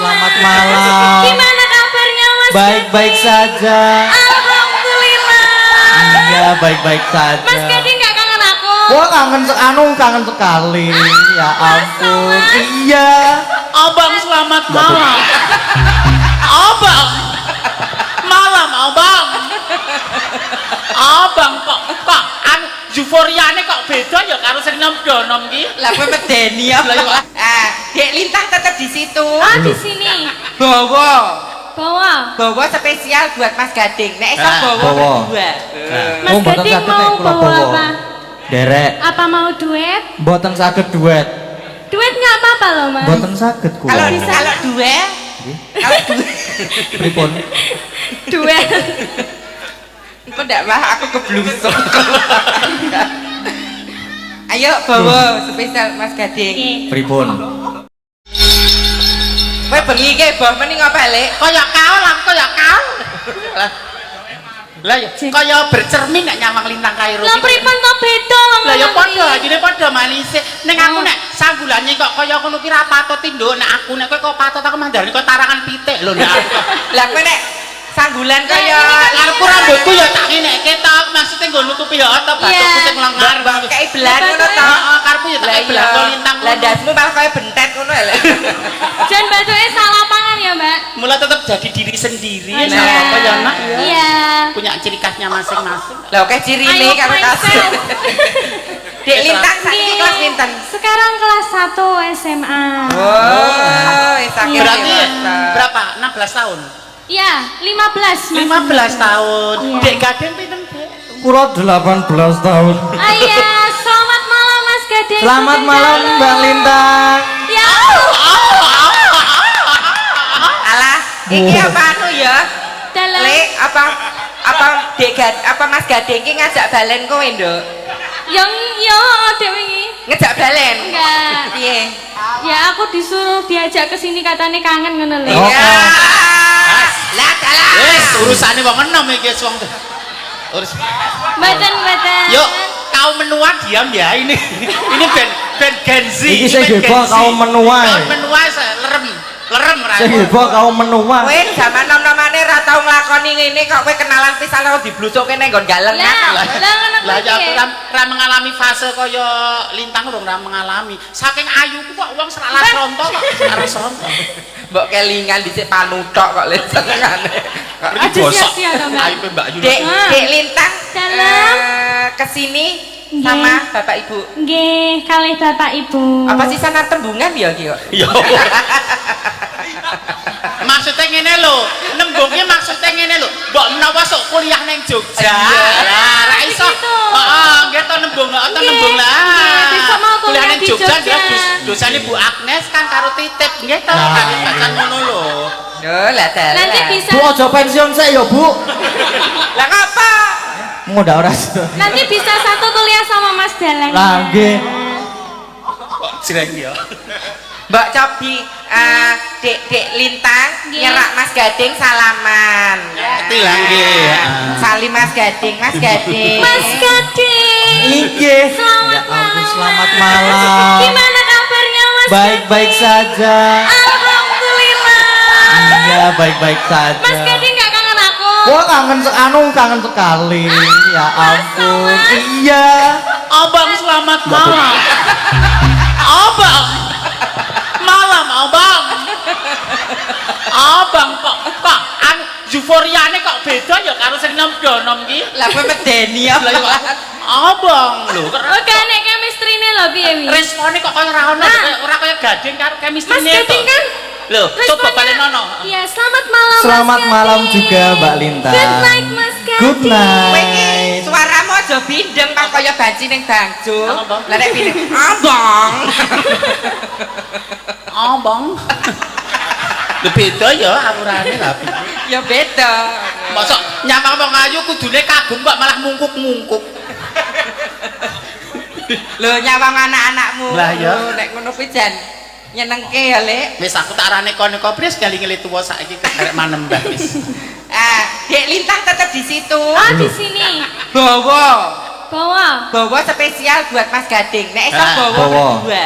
Selamat malam. Gimana kabarnya Mas? Baik-baik saja. Alhamdulillah. Iya, baik-baik saja. Mas Gading nggak kangen aku? Wah, kangen sekali. Ya ampun. Iya. Abang selamat malam. Abang. Malam abang. Abang kok euforiane kok beda ya karo sing nom-nom iki. Lah kowe medeni apa? Dek Lintang tetap di situ. Di sini. Bawa spesial buat Mas Gading. Nek esok bawa berdua. Mas Gading mau bawa apa? Derek. Apa mau duet? Mboten saged duet. Duet nggak apa-apa loh Mas. Mboten saged kula. Kalau duet, Pripun? Duet. engko ndak mah aku keblusuk. Ayo bawa spesial Mas Gading. Pripun? Kowe bengi iki boh mending apa lek? Kaya kaul aku kaya kaul. Lah ya kaya bercermin nek nyawang Lintang Kairo. Lah pripun to beda wong. Lah ya padha ajine padha manise. Ning aku nek sanggulane kok kaya ngono ki ra patut tinduk nek aku nek kowe kok patut aku mandani kok tarangan pitik lho nek. Lah kowe nek sanggulan kaya ngarepku rambutku ya tak ngenekke tok maksude nggo nutupi ya ta batukku sing lenggar kayak belan ngono ta. Heeh, karepku ya tak belan Lintang. Lah ndasmu malah kaya bentet ngono lho. Jan batuke salah pangan ya, Mbak. Mula tetap jadi diri sendiri Iya. sama apa ya nak ya. Iya. Punya ciri khasnya masing-masing. Lah oke cirine karo kasih. Dek Lintang saiki kelas pinten? Sekarang kelas 1 SMA. Oh, sakit. Berarti berapa? 16 tahun. Iya, 15. 15 tahun. Iya. Dek Gading pinten, Dek? Kula 18 tahun. Iya, selamat malam Mas Gading. Selamat malam Mbak Lintang. Ya. Alah, iki apa anu ya? Dalam. Lek apa Mas Gading ki ngajak balen kowe, Nduk? Yang yo dewe iki. Ngejak balen? Enggak. Piye? Ya aku disuruh diajak ke sini katanya kangen ngono lho. Oh. Iya. Lah dalah. Wis urusane wong enom iki wong. Urus. Mboten. Yuk, kaum menua diam ya ini. Ini ben Gen Z. Iki sing heboh kaum menua. Kaum menua lerem ra. Sing heboh kaum menua. Kowe zaman nom-nomane ra tau nglakoni ngene kok kowe kenalan pisan karo diblusukke ning nggon galeng. Lah ngono Lah ya aku piye? ra mengalami fase kaya Lintang urung ra mengalami. Saking ayuku kok wong serak ronto kok karo ronto. Mbok kelingan dhisik panutok kok le senengane. Aja sia-sia to, Mbak. Ayo Mbak Yuni. Dek Lintang Dalam. kesini Nggih. sama Bapak Ibu. Nggih, kalih Bapak Ibu. Apa sih sanar tembungan ya ki kok? Yo. Maksudnya ngene lho, nembungnya maksudnya ngene lho. Mbok menawa sok kuliah ning Jogja. Lah, ra iso. Heeh, nggih to nembung, to nembung lah. Besok mau kuliah ning di Jogja Jogja. dosane Bu Agnes kan karo titip nggih to, pacan ngono lho. Yo lah dalah. Nanti bisa Bu aja pensiun saya ya, Bu. Lah ngapa? Ngono ora. nanti bisa satu kuliah sama Mas Dalang. Lah nggih. Kok jreng ya. Mbak Cobi, Dek Lintang Nggih. nyerak Mas Gading salaman. Tilang nggih. Salim Mas Gading, Mas Gading. Mas Gading. Nggih. Selamat Ya ampun, malam. selamat malam. Gimana kabarnya Mas? Baik-baik saja. Alhamdulillah. Iya, baik-baik saja. Mas Gading nggak kangen aku? Wah, kangen sekali. Ya ampun. Iya. Abang selamat malam. Abang. Malam abang. Abang kok euforiane kok beda ya karo sing nom-nom iki. Lah kowe medeni apa? Abang lho. Oke, nek chemistry-ne lho piye wi? Respone kok kaya ora kaya Gading karo Mas chemistry-ne. Gading kan Lho, coba responnya- balik nono. Iya, selamat malam Selamat Mas malam Gading. juga Mbak Lintang. Good night Mas Gading. Good Kowe iki night. suaramu aja bindeng kok kaya banci ning bangjo. Apa? Lah nek bindeng, abang. Abang. Lho beda ya awurane lah. Ya beda. Mosok nyamang wong ayu kudune kagum kok malah mungkuk-mungkuk. Lho nyawang anak-anakmu. Lah, ya. Lho, nek ngono kuwi jan nyenengke ya, Lek. Wis aku tak arane kono pres kali ngeli tuwa saiki karek manembah wis. Dek Lintang tetap di situ. Di sini. Bawa spesial buat Mas Gading. Nek esok bawa bawa. berdua.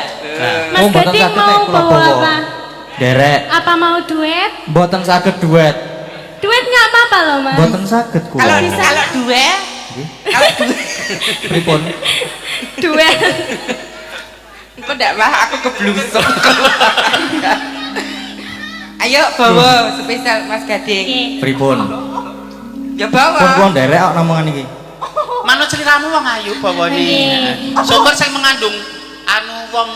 Mas Oh, mboten Gading saged mau nek kula bawa bawa. apa? Derek. Apa mau duet? Mboten saged duet. Duet nggak apa-apa loh mas. Mboten saged kula. Kalau duel, kalau duel, Pripun? Duet. kok ndak mah aku keblusuk. Ayo bawa spesial Mas Gading. Pripun? Ya Pun bawa. kula nderek kok namongan iki. Manut sliramu wong ayu bawane. Nggih. Syukur sing mengandung anu wong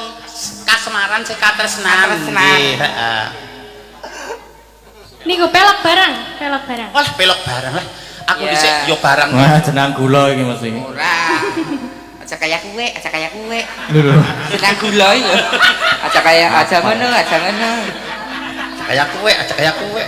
kasemaran sing katresnan. Katresnan. Nggih, heeh. Niku pelok barang, pelok barang. Wah, pelok barang lah. Aku Ya. dhisik yo barang. Wah, jenang gula iki mesti. Ora. Aja kayak kue, aja kayak kue. Lho. Senang gula ya. Aja kayak aja ngono, aja ngono. Kayak kue, aja kayak kue.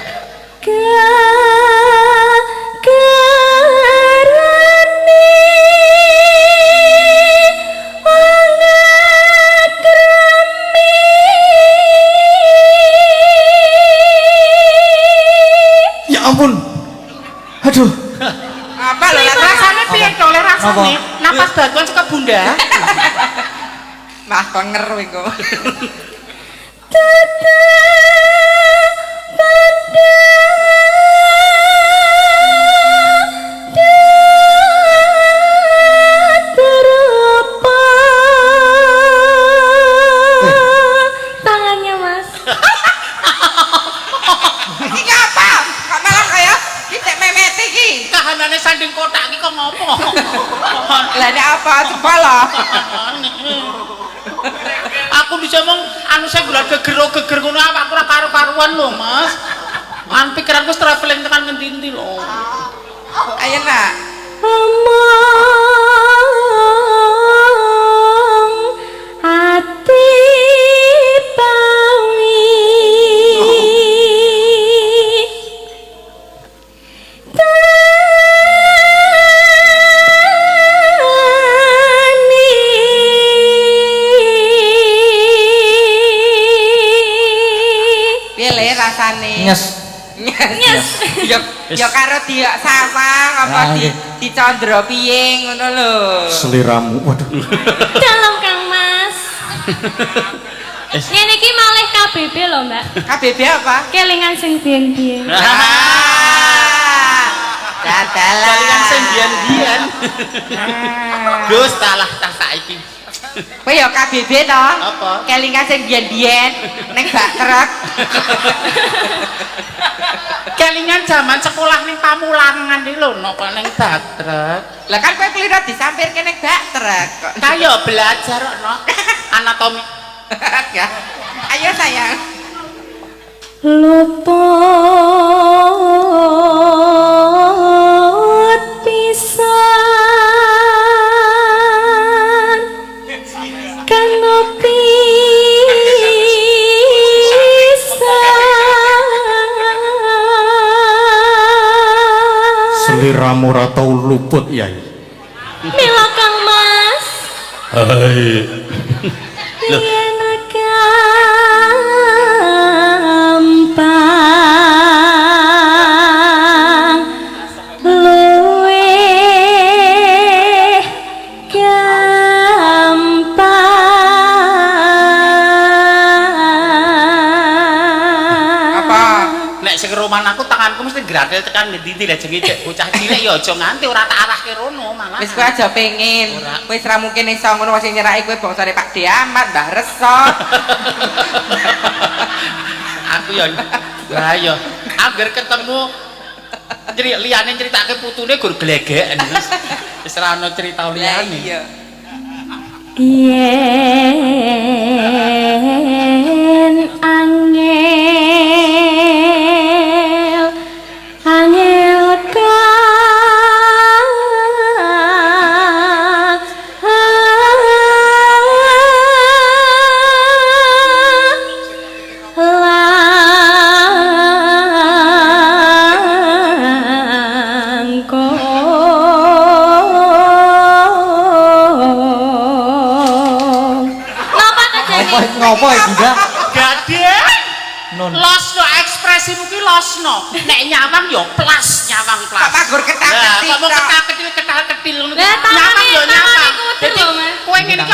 Ya ampun. Aduh. Apa lho Rasane piye to le rasane? Apa? Napas batuan saka bunda. Mah konger iku. Tangannya mas. Iki apa? Kok malah kaya kita memet iki. Kahanane sanding kotak iki kok ngopo? Lah nek apa coba lah. Aku bisa mong anu saya bulan geger ngono aku ora karo-karuan lho, Mas. An pikiranku traveling tekan ngendi-endi lho. Ayo nak. Omong ati pawi Piye le rasane? Nyes. Nyes. Ya karo diok sawang apa Ah, di nggih. dicandra piye ngono lho. Seliramu. Waduh. dalam Kang Mas. Ngene iki malih KBB lho, Mbak. KBB apa? Kelingan sing biyen-biyen. Dadalan. Kalian sing biyen-biyen. Gus talah tak saiki. Kowe ya KBB to? Apa? Kelingan sing biyen-biyen ning bak truk. Kelingan zaman sekolah ning Pamulangan iki lho napa ning Batrek. Lah kan kowe keliro disampirke ning bak truk kok. Kayo belajar no anatomi. Ya. Ayo sayang. Luput pisan kanggo pisan Seliramu ora tau luput, Yai. mila Kang Mas Hai. Loh. yen gampang luwih gampang Apa? Nek sing roman aku tanganku mesti gratil tekan ngendi-endi lah jenenge cek bocah cilik ya aja nganti ora tak arahke rono malah. Wis kowe aja pengen. Ora. Kowe ora mungkin iso ngono sing nyeraki kowe bangsane Pak Diamat, Mbah Reso. Aku ya lah ya agar ketemu liyane critake putune gur glegeken wis ora ana cerita Lah liyane. iya. yen angel Ngopo iki, Mbak? Gadeng. Nun. Losno ekspresimu ki losno. Nek nyawang ya plas nyawang plas. Kok pagur ketak-ketik Lah, kok mau tok. ketak-ketil ngono. Lah, Nyawang ya tangane nyawang. kudu Dadi lho, Mas. kowe ngene iki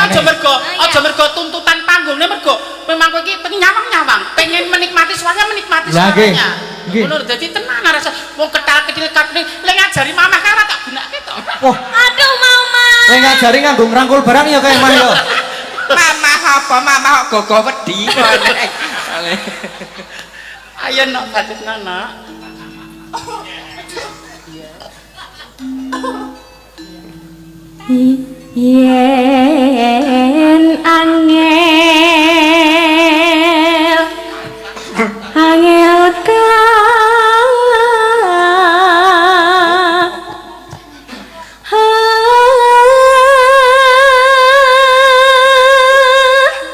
aja mergo tuntutan panggungnya mergo memang kowe iki pengen nyawang-nyawang, pengen ngerti Lah, nggih. suaranya. Nggih. Ngono dadi tenan rasa wong ketal-ketil katne lek ngajari mamah kan tak gunakake to. Wah, Aduh mama. lek ngajari nganggo ngrangkul barang ya kae mah ya. Mama apa? Mama kok gogo wedi kok. Ayo nok kadit nak. Yen angel ka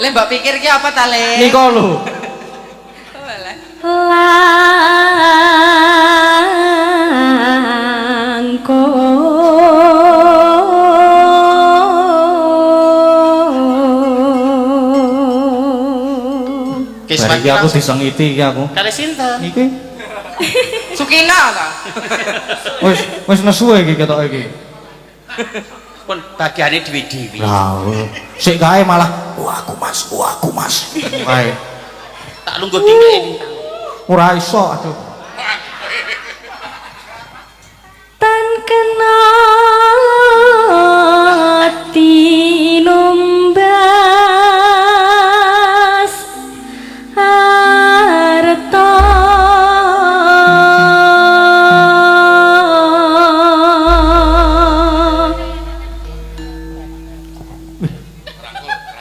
Le mbok pikir ki apa ta Le? Nika lho. Langkung Bari iki aku disengiti iki aku. Kali sinten? Iki Sukina ta? wis nesu iki ketok iki. Pun bagiane dewi-dewi. Lah, sik kae malah aku mas. Kae. Tak lungguh tinggi. Ora iso, aduh. tan kena tinumbas arta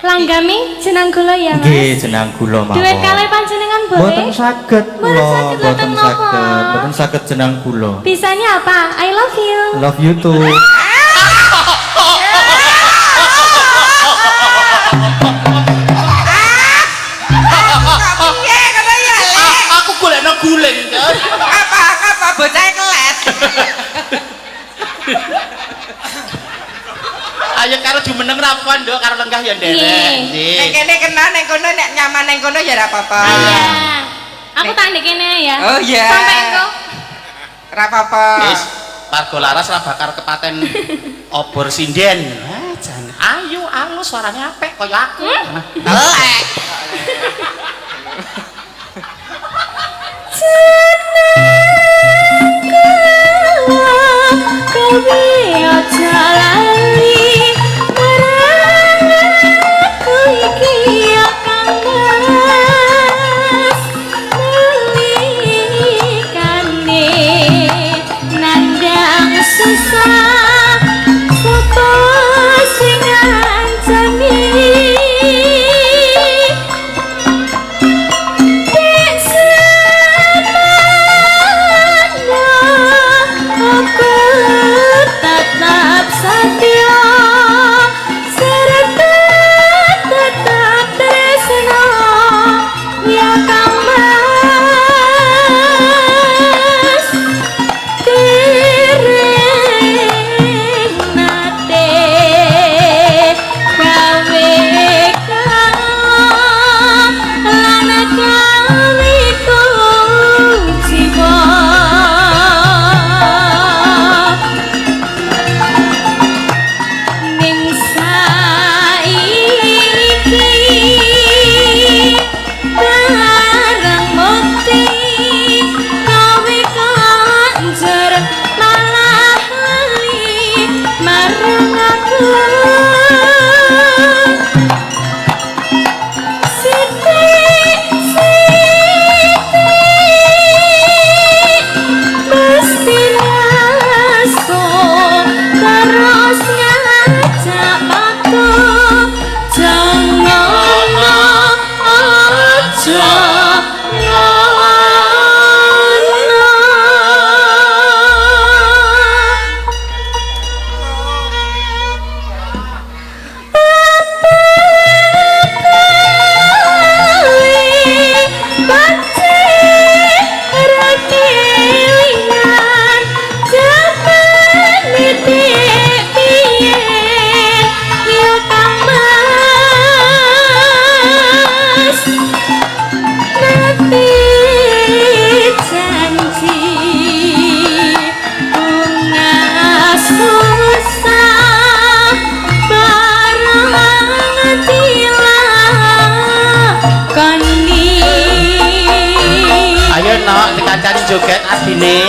Langgami jeneng kula ya Mas. Nggih, jeneng kula mawon. Duit kalih panjenengan boleh? Boten saged Mboten kula, saged, boten boten napa? saged, boten saged jeneng kula. Bisanya apa? I love you. Love you too. Piye ngono ya Le? Aku golekno guling. Apa bocah kelet. Ayo karo jumeneng rapuan nduk karo lenggah ya nderek. Nggih. Nek Nggih. kene kena nek kono nek nyaman ning kono ya ora apa-apa. Iya. Aku tak ndek kene ya. Oh, iya. Sampai engko. Ora apa-apa. Wis, warga laras ra bakar kepaten obor sinden. Jan, ayo alus suaranya apik kaya aku. Elek. Kowe aja lali marang aku iki akan mas nalikane nandang susah sapa sing ngancani joget adine.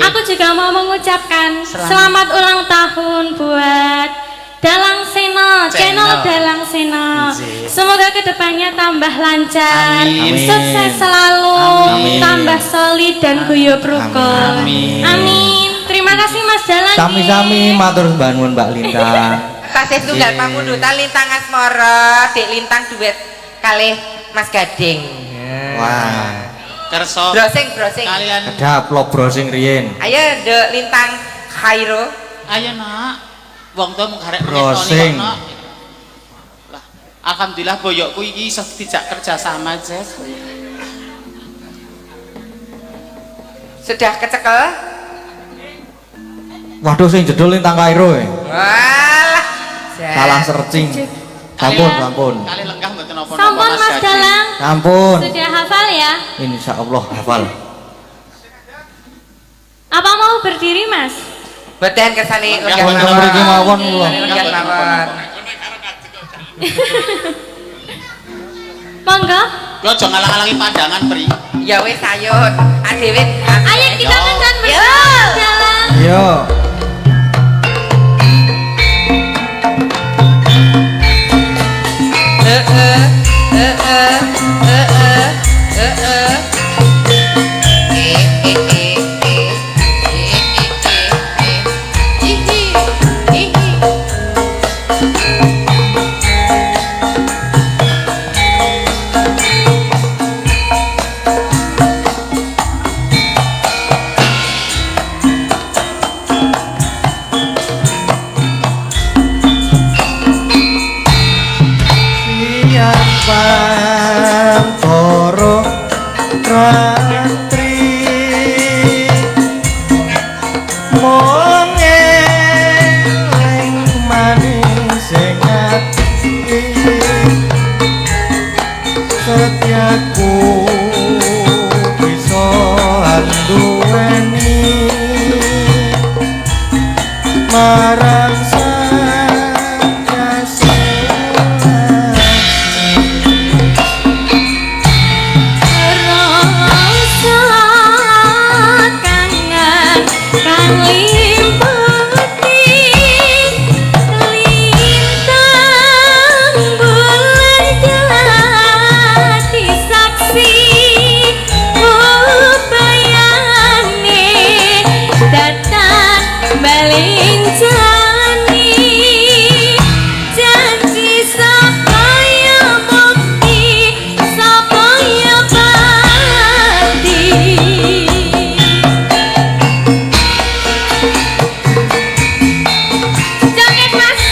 Aku juga mau mengucapkan selamat ulang tahun buat Dalang Sena, channel Dalang Sena. Semoga kedepannya tambah lancar, sukses selalu, tambah solid dan guyub rukun. Amin. Terima kasih Mas Dalang. Sami-sami matur nuwun Mbak Lintang. Tasih tunggal pamundutan Lintang Asmara, Dik Lintang duet kalih Mas Gading. Wah. Kerso Browsing kalian Ada vlog browsing riyen. Ayo Dek Lintang Khairo. ayo nak wong tuh mengharap browsing. lah alhamdulillah boyokku iki iso dijak kerja sama Jess. Sudah kecekel? Waduh sing jedul Lintang Kairo ya. Walah. Salah searching. Sampun. Kali lenggah mboten napa-napa Sampun Mas Dalang. Sampun. Sudah hafal ya? Insya Allah hafal. Apa mau berdiri Mas? Beten kersane Lenggah Lenggah mriki mawon kula. Lenggah mawon. Monggo. Yo aja ngalang-alangi pandangan Pri. Ya wis ayo. Adewe. Ayo kita kencan bersama Mas Dalang. Yo. marang sang kasulan rasa kangen kang limpati lintang bulan jadi saksi upayane datang melinjani janji sapaya bukti sapaya pati jangan mas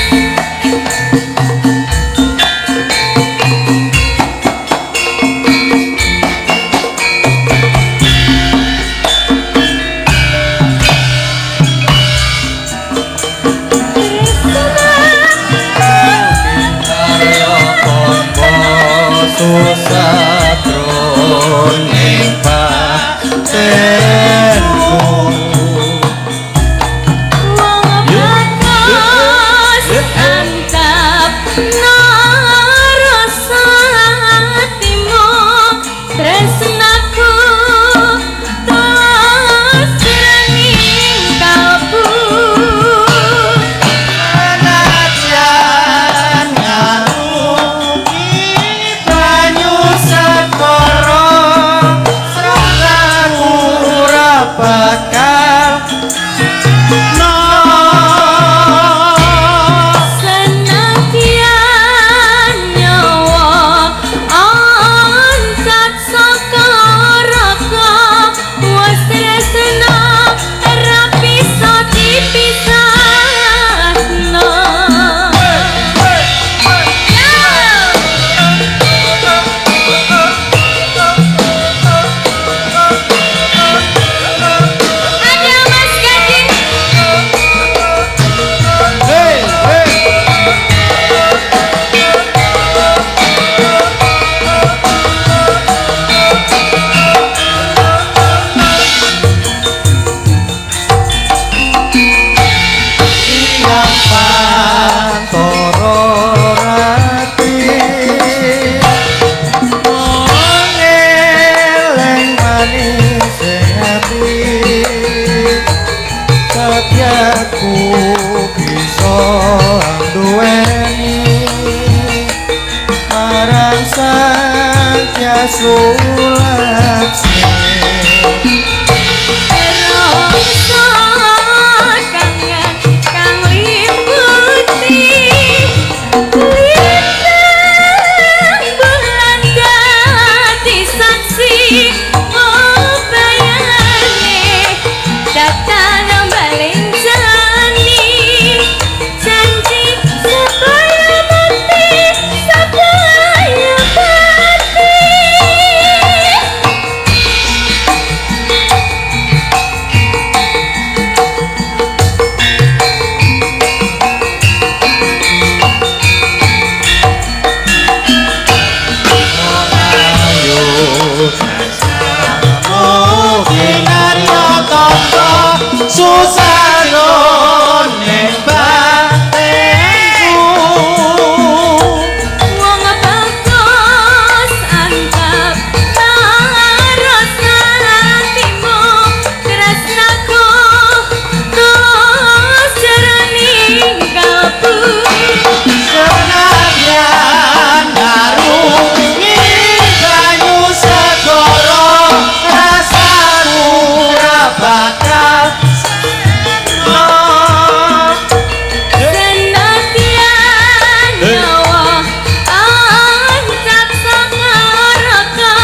Arya kombo susah troning patenku wong bagus antap narasa hatimu tresnaku tulus jroning kalbu Senajan ngarungi banyu sekoro seraku ora bakal no senadyan nyawa oncat saka raka wis tresna ora bisa dipisahno ada mas gading hey hey Yang pantoro rati Mengeleng manis hati Setiaku bisa duweni Marang sang Yasulaksmi rasa kangen kang liputi lintang bulan dadi saksi upayane datang melinjani janji sapaya bukti sapaya pati susah ning batenku wong bagus antap narasa hatimu tresnaku tulus jroning kalbu senajan ngarungi banyu segoro rasaku ora bakal no senadyan nyawa oncat saka raka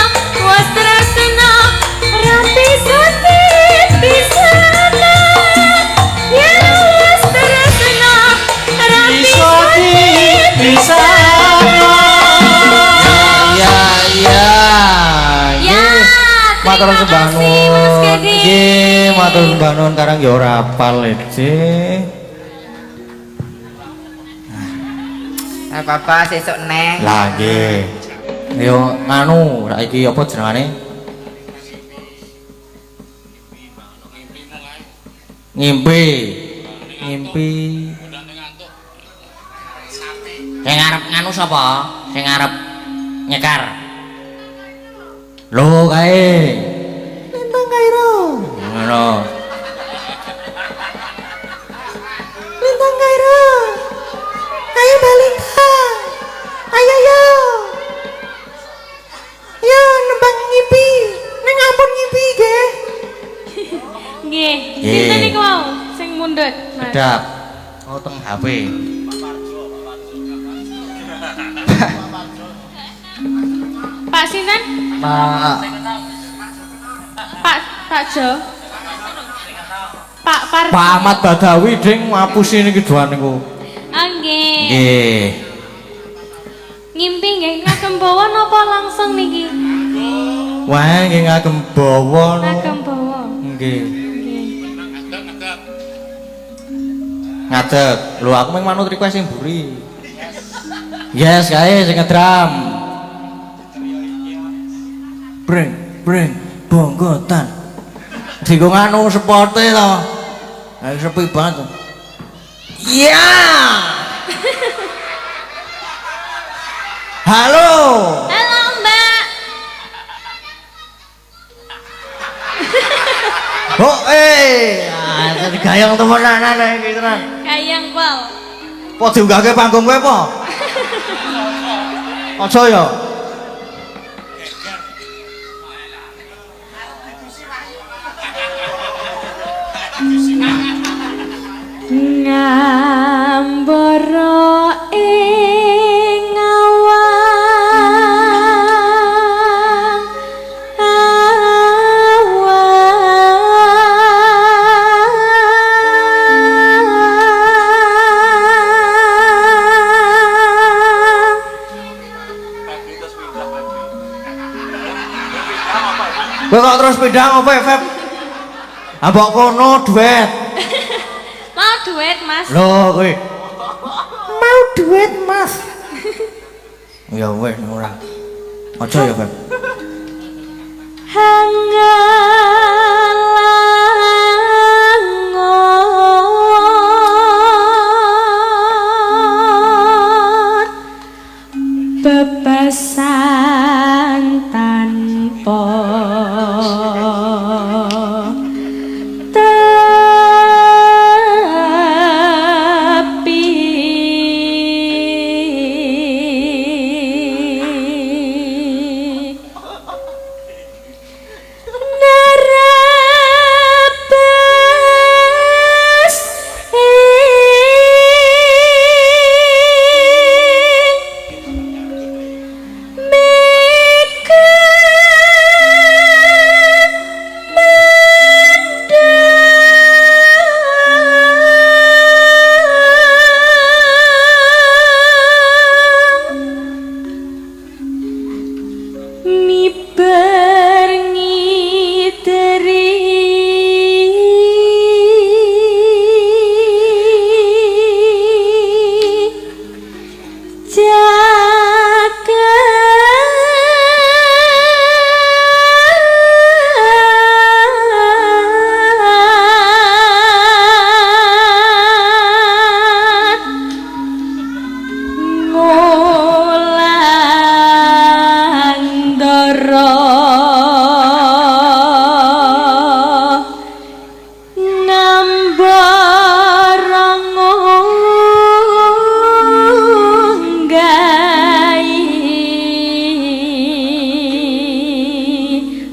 wis tresna ora bisa dipisahno yen wis tresna ora bisa bisa dipisahno ya ya ya matur terima sembah kasih, Mas nuwun Gading. nggih matur sembah nuwun karang ya ora apal Ece apa-apa sesuk neh. lah nggih yo nganu saiki apa jenengane ngimpi ngimpi. Sing arep nganu sapa? Sing arep nyekar. Lho kae. Lintang Kairo. Ngono. Lintang Kairo. Ayo balintang. Ayo yo. Yo nembang ngimpi. Ning ampun ngimpi nggih. Nggih. Nggih. Sinten niku mau sing mundhut, Mas? Sedap. Oh teng HP. Pak sinten? Pak Jo. Pak Parjo. Pak Ahmad Badawi ding ngapusi niki doan niku. Ah, nggih. Nggih. Ngimpi nggih ngagem bawa napa langsung niki? Wah, nggih ngagem bawa. Ngagem bawa. Nggih. Nggih. Ngadeg. Lho aku mung manut request sing mburi. Yes, kae sing ngedram. Breng, bonggotan. Digo nganu sepote to. Ayo sepi banget. Iya. Halo. Halo, Mbak. Oh, jadi gayang temenan iki tenan. Kayang pol. Po diunggahke panggung kowe po? Aja ya. Ngambara ing awang Kowe kok terus pindah opo, Feb? Ambok kono duet. mau duet, Mas. Lho kowe. Mau duet, Mas. Ya wes ora. Aja ya, Feb. Hangalangon bebasan tanpa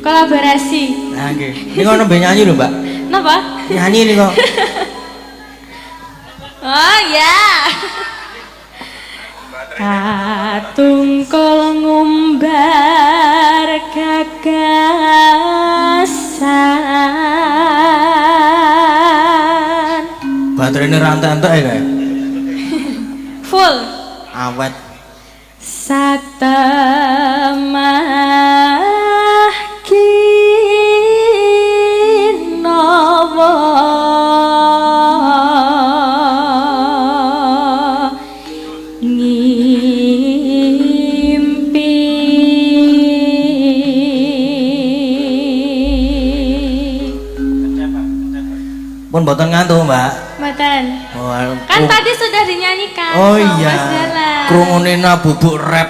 kolaborasi. Nah, nggih. Niku nembe nyanyi lho, Mbak. Napa? Nyanyi niku. Oh ya. Katungkul ngumbar gagasan. Baterainya rantai-rantai ya kayak? Full. Awet. Satemah kinawa ngimpi Pun boten ngantuk, Mbak. Mboten mboten. Oh, Kan tadi sudah dinyanyikan. oh sama iya. Mas Dahlan. Krungunina bubuk rap.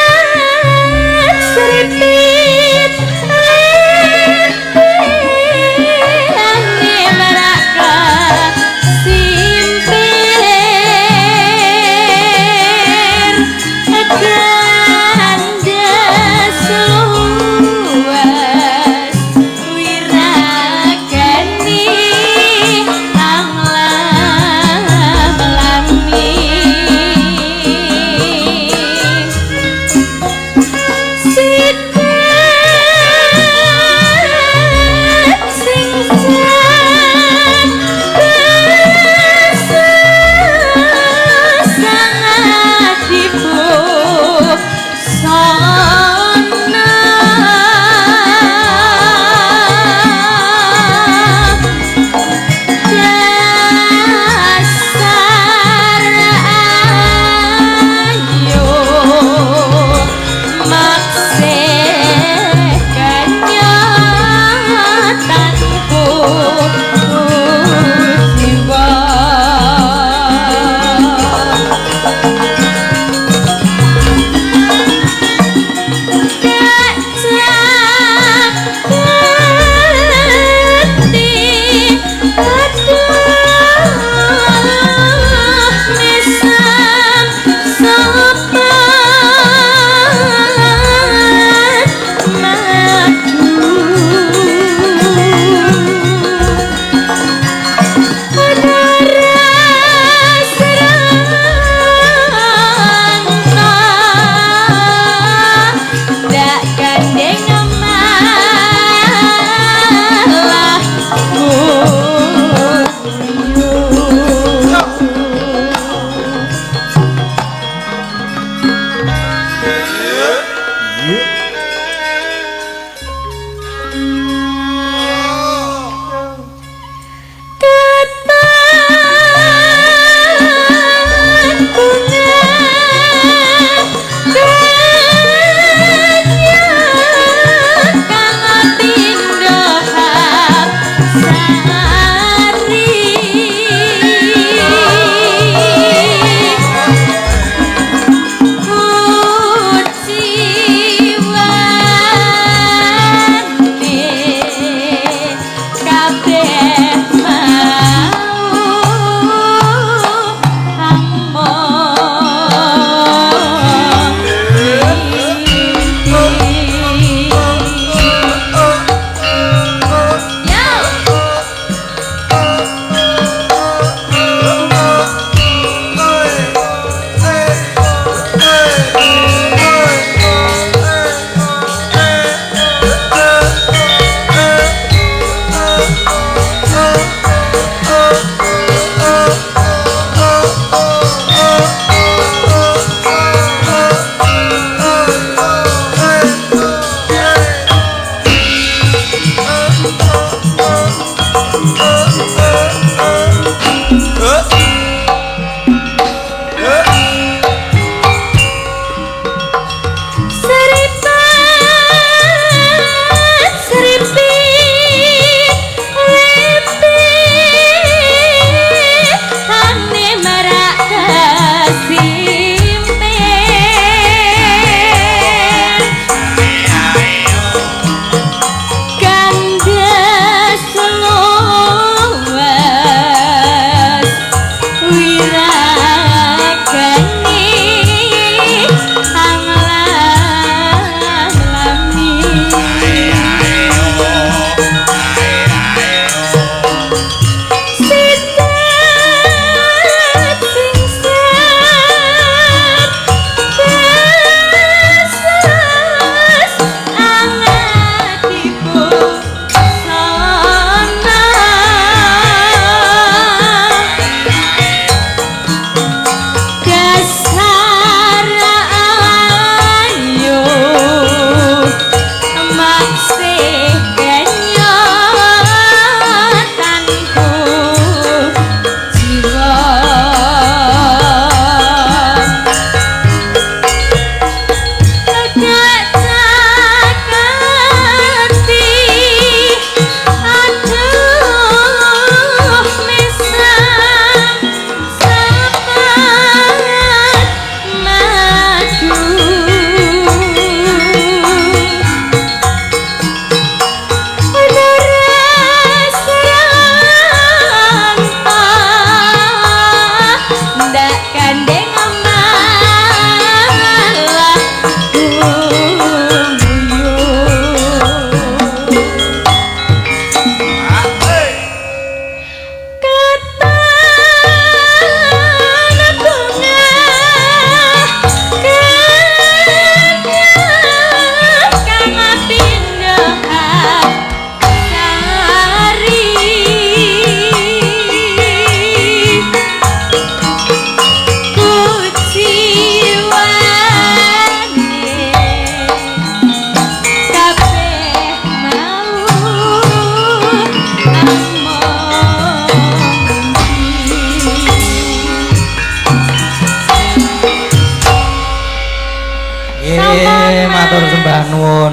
Seripat, seripit, ane meraka simpir, kandas luas, wiragani anglang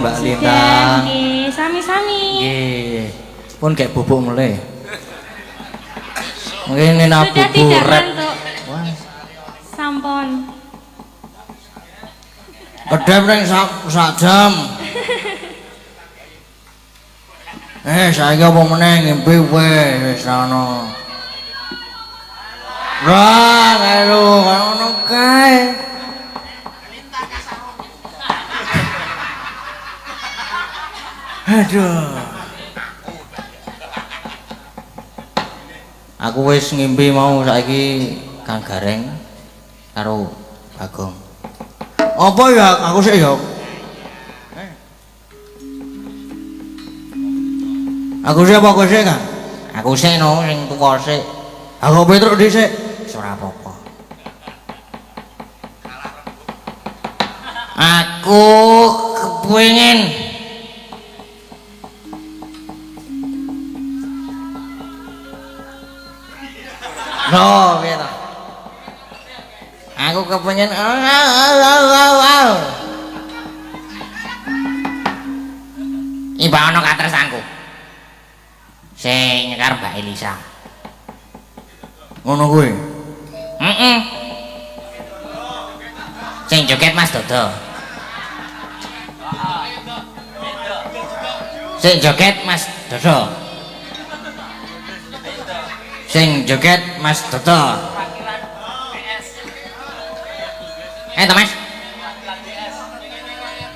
Mbak Sudah, Lintang. nggih, sami-sami. Nggih. Pun kayak bubuk mulai. Mungkin ini Sudah bubuk tidak rep. ngantuk. Wah. Sampun. Kedep ning sak jam. Saiki apa meneh ngimpi wis ana. Lah, lho, ngono kae. Aduh. Aku wis ngimpi mau saiki Kang Gareng karo Bagong. Apa ya aku sih ya? Aku sih apa sih kan? Aku sih no sing tuwa sik. Aku Petruk dhisik. Wis ora apa-apa. Aku kepengin No, piye to? Aku kepengin Iba ana katresanku. Sing nyekar Mbak Elisa. Ngono kuwi. Heeh. Sing joget Mas Dodo. Sing joget Mas Dodo. Sing joget Mas Dodo. To Mas.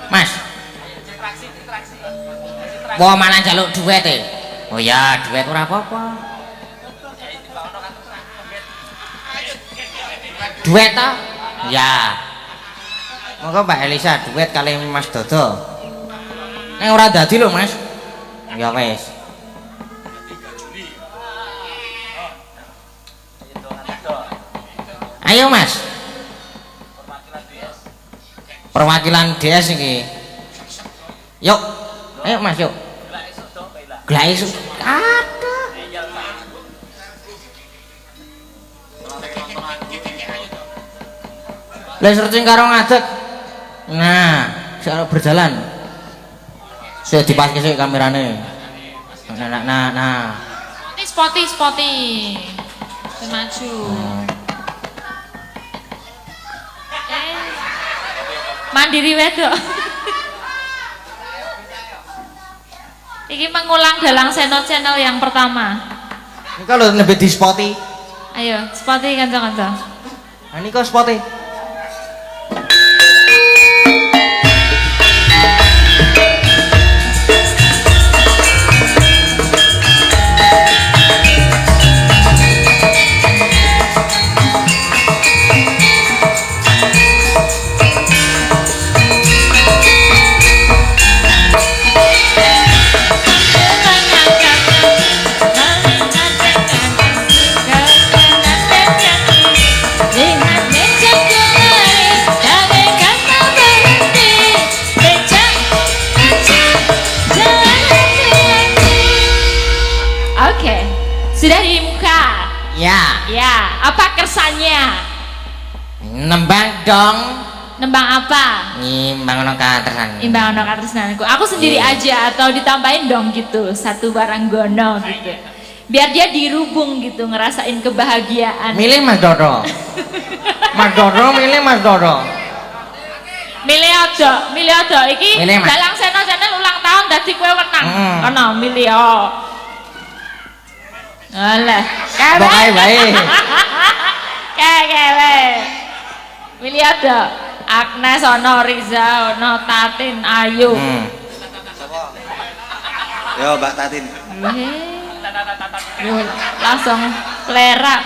Mas. Wah malah njaluk duet e. Oh ya, duet ora apa-apa. Duet ta? Ya. Monggo Mbak Elisa duet kali Mas Dodo. Nek ora dadi lho, Mas. Ya wis. Ayo, Mas. Perwakilan DS iki. Yuk. Ayo, Mas, yuk. Glai su. Ada. Lah searching karo ngadeg. Nah, saya berjalan. Saya dipaske sik kamerane. Nah. Spoti. Maju. Mandiri wedok. Iki mengulang dalang Seno channel yang pertama. Ini kalau lebih di spoti. Ayo, spoti kanca-kanca. Nah, ini kok spoti. Sudah di muka. Ya, Apa kersanya? nembang dong. Nembang apa? Nyimbang ono katresan. Imbang ono katresnanku. Aku sendiri aja atau ditambahin dong gitu, satu barang gono gitu. Biar dia dirubung gitu, ngerasain kebahagiaan. Milih Mas Dodo. Mas Dodo milih Mas Dodo. Milih aja. Iki Milih, Mas. dalang Seno channel ulang tahun dadi kowe wenang. Kono milih Alah, Pokoke bae. Kewe. Milih ada Agnes, ono Riza, ono Tatin, Ayu. Yo Mbak Tatin. Langsung plerak.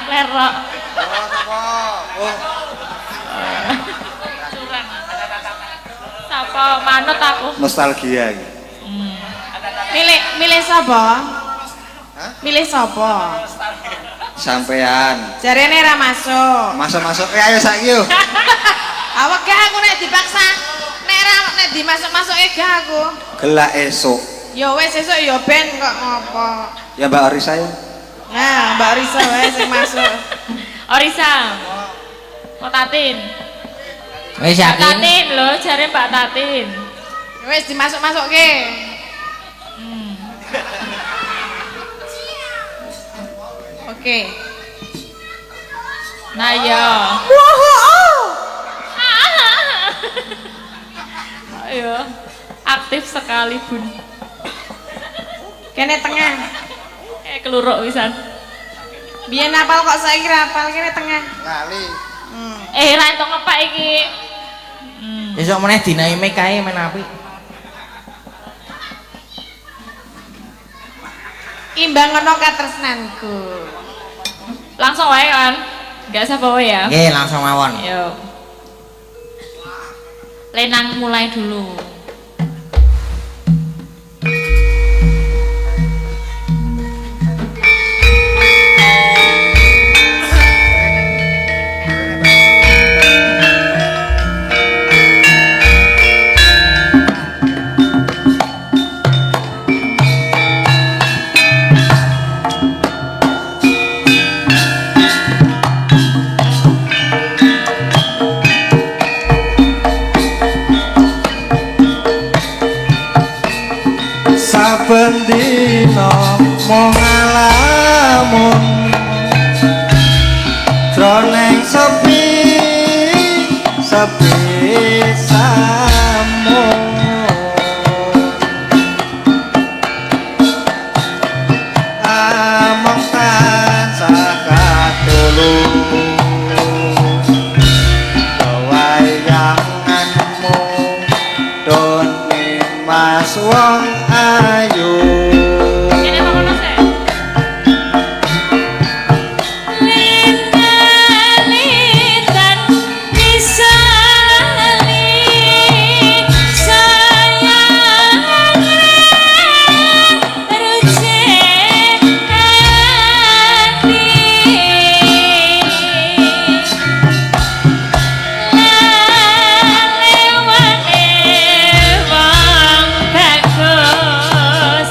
Sapa manut aku? Nostalgia iki. Milih sapa? Milih sapa? Sampean. Jarene ra masuk. Masuk-masuk ayo saiki yo. Awak gak aku nek dipaksa. Nek dimasuk-masuk gak aku. Gelak esuk. Ya wis sesuk ya ben kok ngopo. Ya Mbak Arisa ya. Nah, Mbak Risa wae sing masuk. Orisa. Kok Tatin? Wis Mbak yakin? Tatin lho, jare Mbak Tatin. Wes dimasuk-masukke. Oke. Nah ya. Ayo. Aktif sekali, Bun. Kene tengah. Keluruk pisan. Biyen apal kok saiki ra apal kene tengah. Lali. Ra entuk ngepak iki. Besok meneh dinae mek kae men apik. Imbang ngono katresnanku. Langsung wae kan. Enggak usah bawa ya. Nggih, langsung mawon. Yuk. Lenang mulai dulu. Saben dina mung ngalamun jroning sepi samun among tansah katulung wayanganmu don mas wong ayu. Ini apa kono sih? Lintan misali sayang rucek hati lewat wong bagus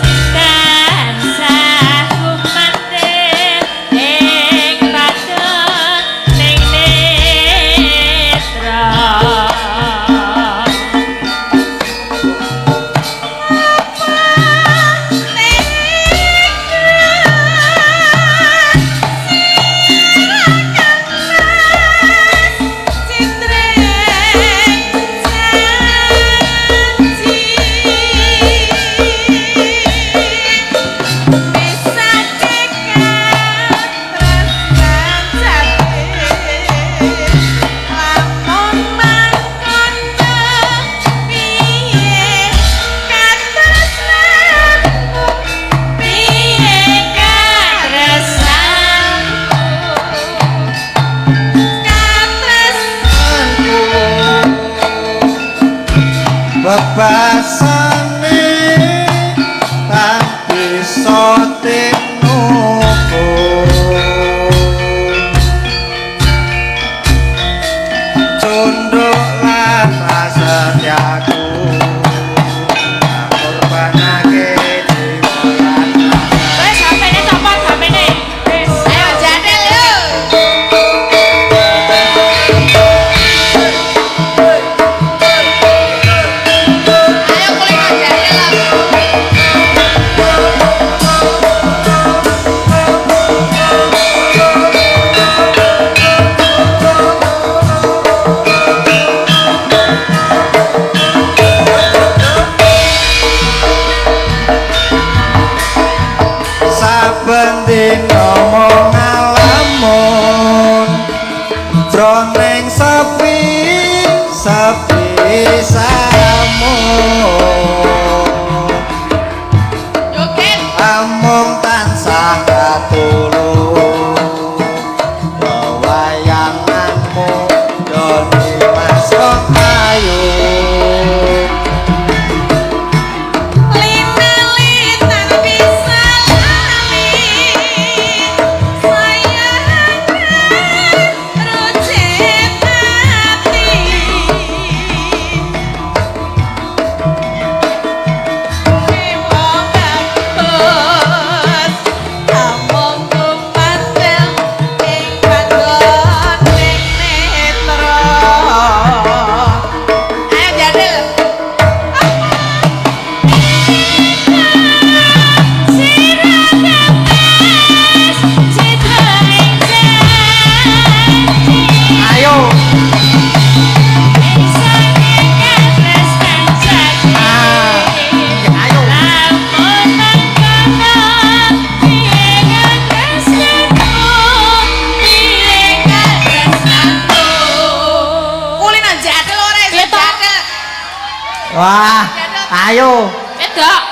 Ayo. Wedok.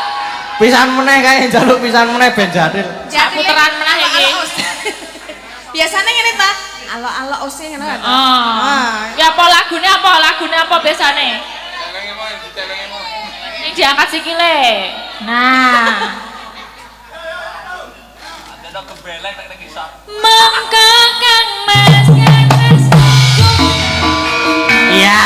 Pisan meneh kae njaluk pisan meneh ben jadil. Sak puteran meneh iki. Biasanya ngene ta? Alo-alo ose ngono kan. Oh. Ya apa lagune apa? Lagune apa biasane? Sing diangkat sikile. Nah. Monggo Kang Mas Iya.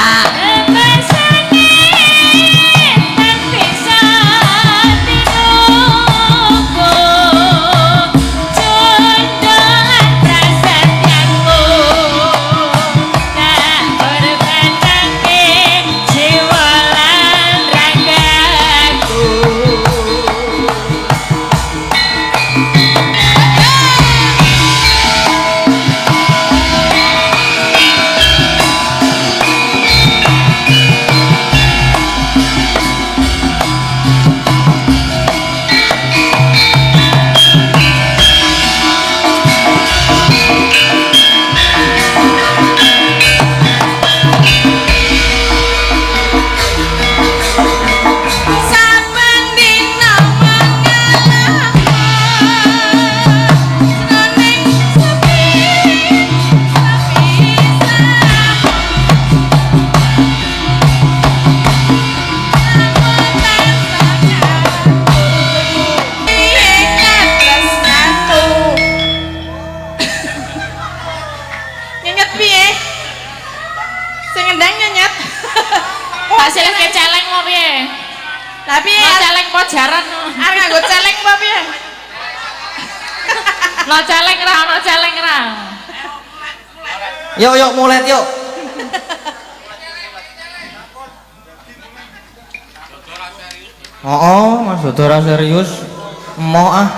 Hasilnya kayak celeng mau piye? Tapi Celeng po jaran. arep nganggo celeng apa piye? No celeng ra, no celeng ra. Yuk mulet yuk. Mas Dodora serius. Mau ah.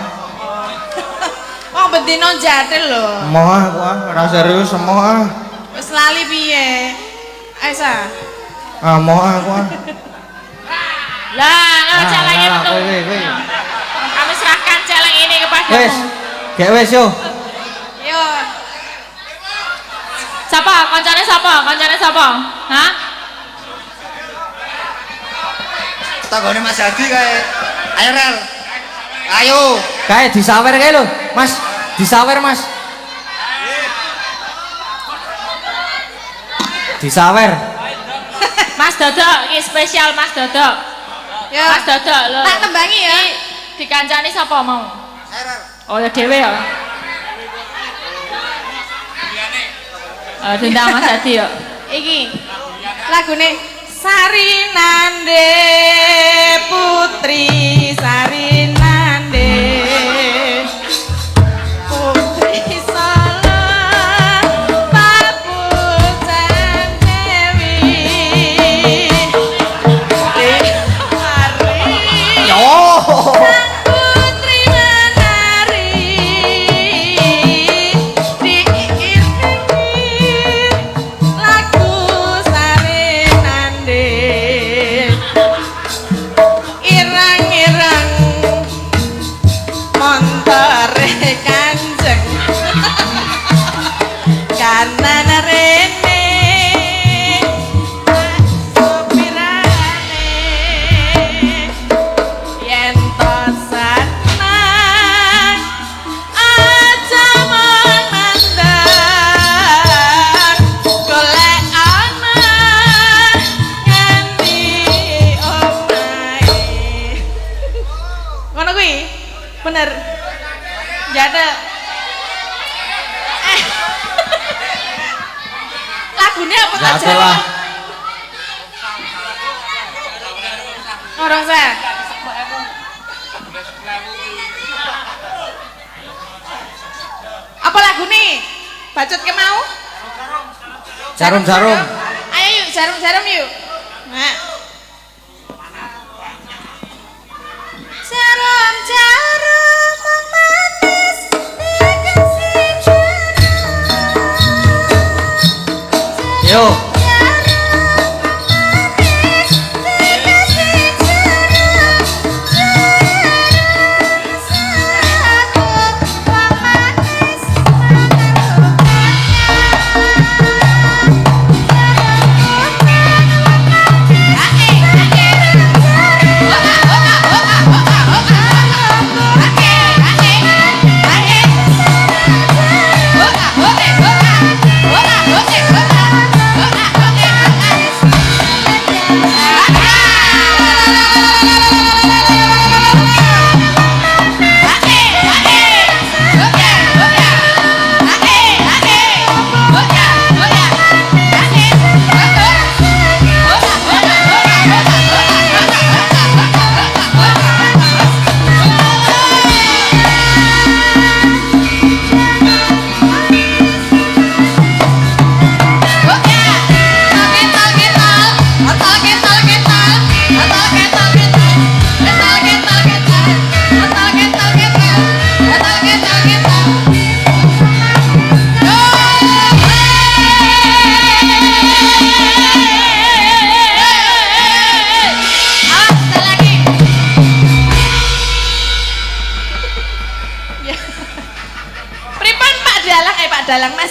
Wong bedino jadil lho. Mau ah, aku ah, ora serius mau ah. Wis lali piye? Aisa. Mau ah aku ah. Lah, no celeng itu. Kowe. Kami serahkan celeng ini kepadamu. Wes. Gek wes yo. Yo. Siapa? Koncone siapa? Koncone siapa? Hah? Tanggone Mas Hadi kae. Ayo Rel. Ayo. Kae disawer kae lho, Mas. Disawer, Mas. Disawer. Mas Dodok, ini spesial Mas Dodok. Yo. Mas Dodok lho. Tak tembangi ya. Dikancani siapa mau? Ayo Rel. Oh ya dhewe ya. Dendang Mas Hadi ya. Iki lagune Sarinande Putri Sarinande Putri Solo Papujan Dewi Mari Yo. Putri menari diiringi lagu Sarinande irang-irang montore kanjeng kanan rene sopirane yen to sanang aja memandang golek anak nganti omahe ngono kuwi bener jada lagune apa tak Jatuh lah. Orang saya apa lagu nih bacot ke mau Jarum-jarum. ayo yuk jarum-jarum yuk nah jarum-jarum memanis dikasih jarum Yo.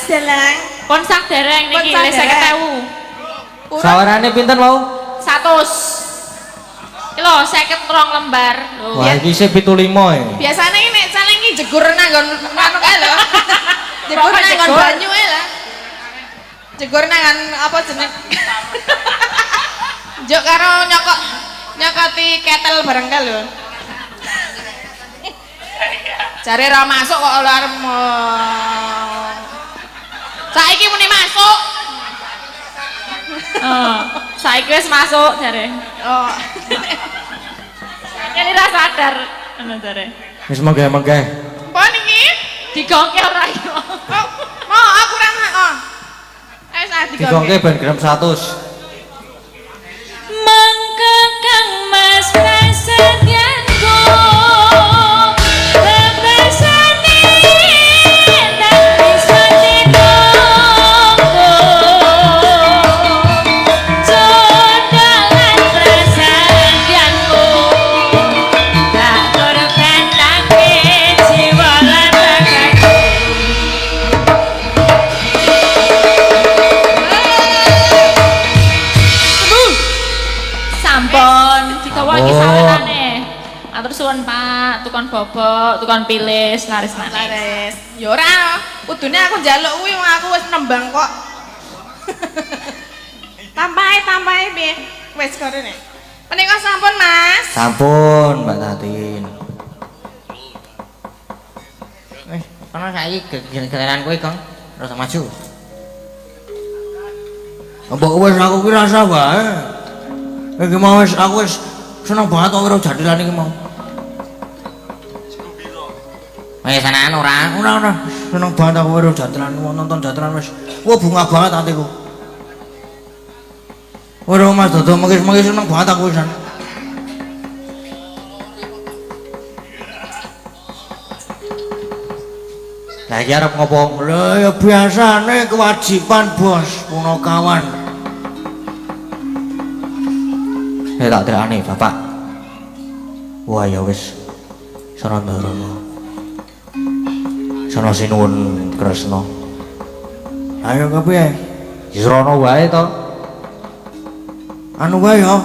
Dalang. Pun sak dereng niki Pun sak le dereng. 50.000. Sawarane pinten mau? 100. Iki lho 52 lembar. Lho. Wah, iki sih 75 ya. Biasanya ini nek saling iki jegur nanggon anu kae lho. Jegur Apa nanggon jegur? banyu ae lah. Jegur nanggon apa jeneng? Juk karo nyokoti ketel bareng kae lho. Jare ra masuk kok lho arep saiki muni masuk. Saiki wis masuk jare. Oh. Kene ra sadar ngono jare. Wis menggeh-menggeh. Apa niki? Digongke ora iso. Oh, mau aku ra oh. Wis ah Digongke ben gram 100. Mangka kang mas prasetyanku bebasane tak bisa ditunggu jodolan prasetyanku tak korbanake jiwa lan ragaku. Sampun digawa iki Sampun. sawenane. Atur suwun Pak, tukon bobok, tukon pilis, laris-laris. Laris. Ya ora, kudune aku njaluk kuwi wong aku wis nembang kok. Tambahi piye? Wis korene. Menika sampun, Mas. Sampun, Mbak Tatin. Kono saiki giliran kowe, Kang. Terus maju. Mbok wis aku ki rasa wae. Iki mau wis aku wis seneng banget kok karo jadilan iki mau. Wis sanan ora. Ora seneng banget aku karo jadilan mau nonton jadilan wis. Wah bunga banget atiku. Ora Mas Dodo mengis-mengis seneng banget aku wisan. Lah iki arep ngopo? Lah ya biasane kewajiban bos punakawan. Tak terane, Bapak. Wah ya wis. Sono ndarana. Sono sinuwun Kresna. Ayo kepiye? Wis rono wae to. Anu wae ya.